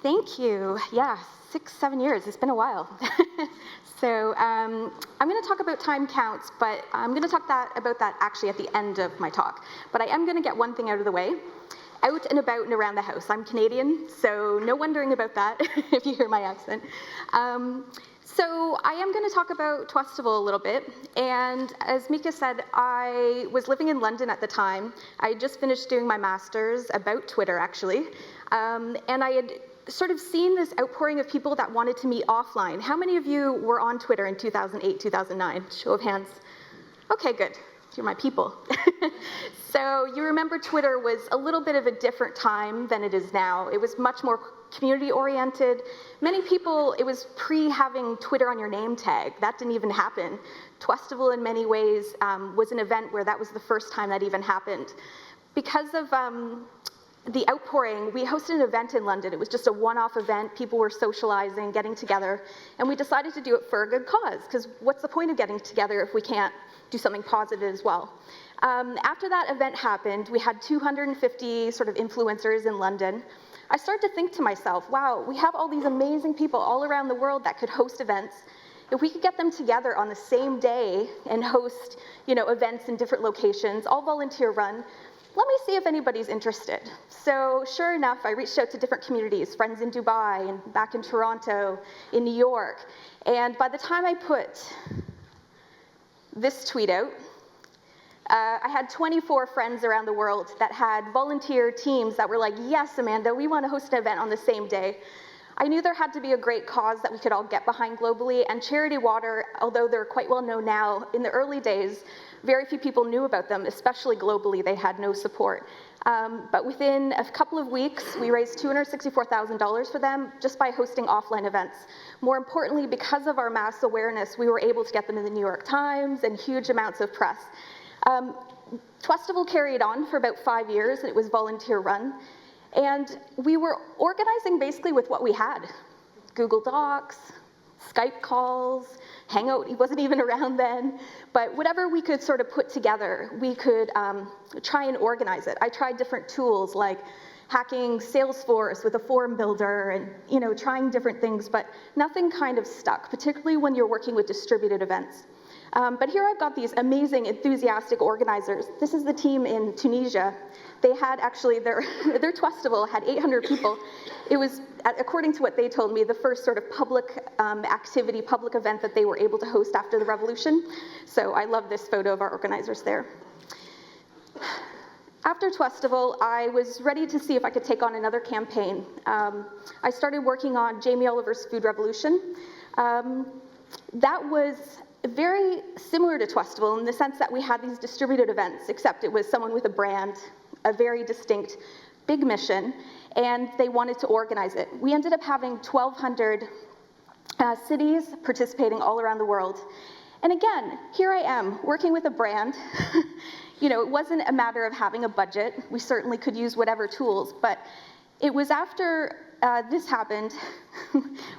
Thank you. Yeah, 6, 7 years. It's been a while. So I'm going to talk about time counts, but I'm going to talk about that actually at the end of my talk. But I am going to get one thing out of the way. Out and about and around the house. I'm Canadian, so no wondering about that if you hear my accent. So I am going to talk about Twestival a little bit, and as Mika said, I was living in London at the time. I had just finished doing my master's about Twitter, actually, and I had sort of seen this outpouring of people that wanted to meet offline. How many of you were on Twitter in 2008, 2009? Show of hands. Okay, good. You're my people. So you remember Twitter was a little bit of a different time than it is now. It was much more community-oriented. Many people, it was pre-having Twitter on your name tag. That didn't even happen. Twestival, in many ways, was an event where that was the first time that even happened. Because of the outpouring, we hosted an event in London. It was just a one-off event. People were socializing, getting together, and we decided to do it for a good cause, because what's the point of getting together if we can't do something positive as well? After that event happened, we had 250 sort of influencers in London. I started to think to myself, wow, we have all these amazing people all around the world that could host events. If we could get them together on the same day and host, events in different locations, all volunteer run, let me see if anybody's interested. So sure enough, I reached out to different communities, friends in Dubai and back in Toronto, in New York. And by the time I put this tweet out, I had 24 friends around the world that had volunteer teams that were like, yes, Amanda, we want to host an event on the same day. I knew there had to be a great cause that we could all get behind globally, and Charity Water, although they're quite well known now, in the early days, very few people knew about them, especially globally. They had no support. But within a couple of weeks, we raised $264,000 for them just by hosting offline events. More importantly, because of our mass awareness, we were able to get them in the New York Times and huge amounts of press. Twestival carried on for about 5 years, and it was volunteer run. And we were organizing basically with what we had. Google Docs, Skype calls, Hangout, he wasn't even around then, but whatever we could sort of put together, we could try and organize it. I tried different tools like hacking Salesforce with a form builder and trying different things, but nothing kind of stuck, particularly when you're working with distributed events. But here I've got these amazing, enthusiastic organizers. This is the team in Tunisia. They had actually, their Twestival had 800 people. It was, according to what they told me, the first sort of public activity, public event that they were able to host after the revolution. So I love this photo of our organizers there. After Twestival, I was ready to see if I could take on another campaign. I started working on Jamie Oliver's Food Revolution. That was very similar to Twestival in the sense that we had these distributed events, except it was someone with a brand, a very distinct, big mission, and they wanted to organize it. We ended up having 1,200 cities participating all around the world. And again, here I am, working with a brand. It wasn't a matter of having a budget. We certainly could use whatever tools, but it was after this happened.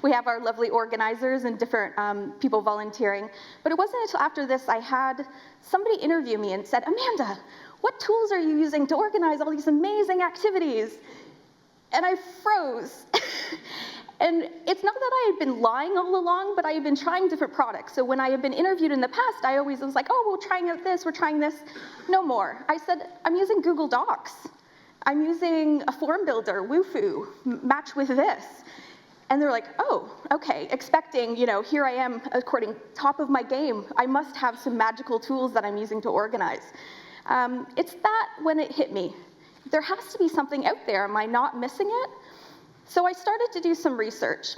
We have our lovely organizers and different people volunteering, but it wasn't until after this I had somebody interview me and said, Amanda, what tools are you using to organize all these amazing activities? And I froze. And it's not that I had been lying all along, but I had been trying different products. So when I had been interviewed in the past, I always was like, oh, we're trying out this, we're trying this. No more. I said, I'm using Google Docs. I'm using a form builder, Wufoo, match with this. And they're like, oh, okay, expecting, here I am, according top of my game. I must have some magical tools that I'm using to organize. It's that when it hit me. There has to be something out there. Am I not missing it? So I started to do some research.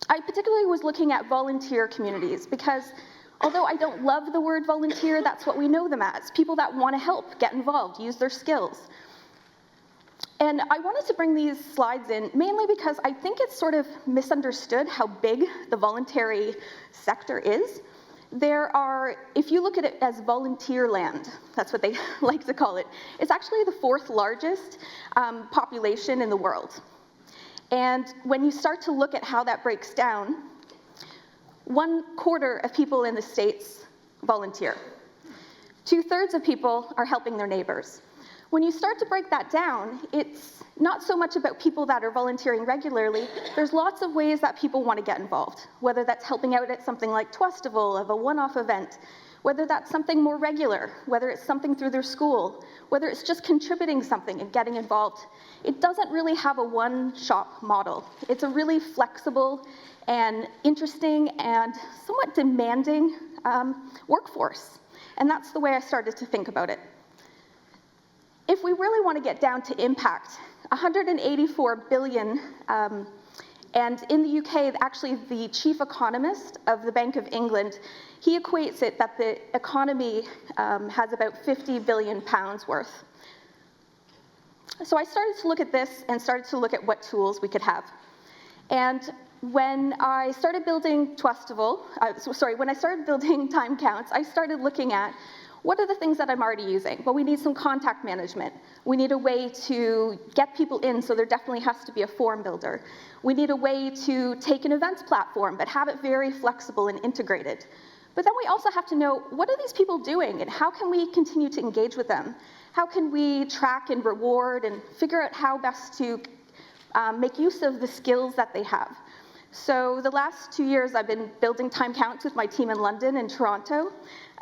I particularly was looking at volunteer communities because although I don't love the word volunteer, that's what we know them as. People that want to help, get involved, use their skills. And I wanted to bring these slides in mainly because I think it's sort of misunderstood how big the voluntary sector is. There are, if you look at it as volunteer land, that's what they like to call it, it's actually the 4th largest population in the world. And when you start to look at how that breaks down, 1/4 of people in the States volunteer. 2/3 of people are helping their neighbors. When you start to break that down, it's not so much about people that are volunteering regularly. There's lots of ways that people want to get involved, whether that's helping out at something like Twestival, of a one-off event, whether that's something more regular, whether it's something through their school, whether it's just contributing something and getting involved. It doesn't really have a one-shop model. It's a really flexible and interesting and somewhat demanding workforce. And that's the way I started to think about it. If we really want to get down to impact, 184 billion, and in the UK, actually the chief economist of the Bank of England, he equates it that the economy has about 50 billion pounds worth. So I started to look at this and started to look at what tools we could have. And when I started building when I started building Timecounts, I started looking at what are the things that I'm already using? Well, we need some contact management. We need a way to get people in, so there definitely has to be a form builder. We need a way to take an events platform, but have it very flexible and integrated. But then we also have to know, what are these people doing, and how can we continue to engage with them? How can we track and reward and figure out how best to make use of the skills that they have? So the last 2 years, I've been building Timecounts with my team in London and Toronto.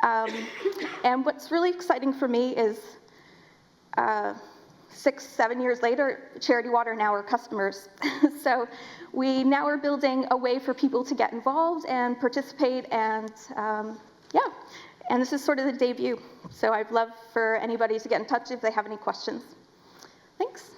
And what's really exciting for me is 6, 7 years later, Charity Water now are customers. So we now are building a way for people to get involved and participate, and yeah. And this is sort of the debut. So I'd love for anybody to get in touch if they have any questions. Thanks.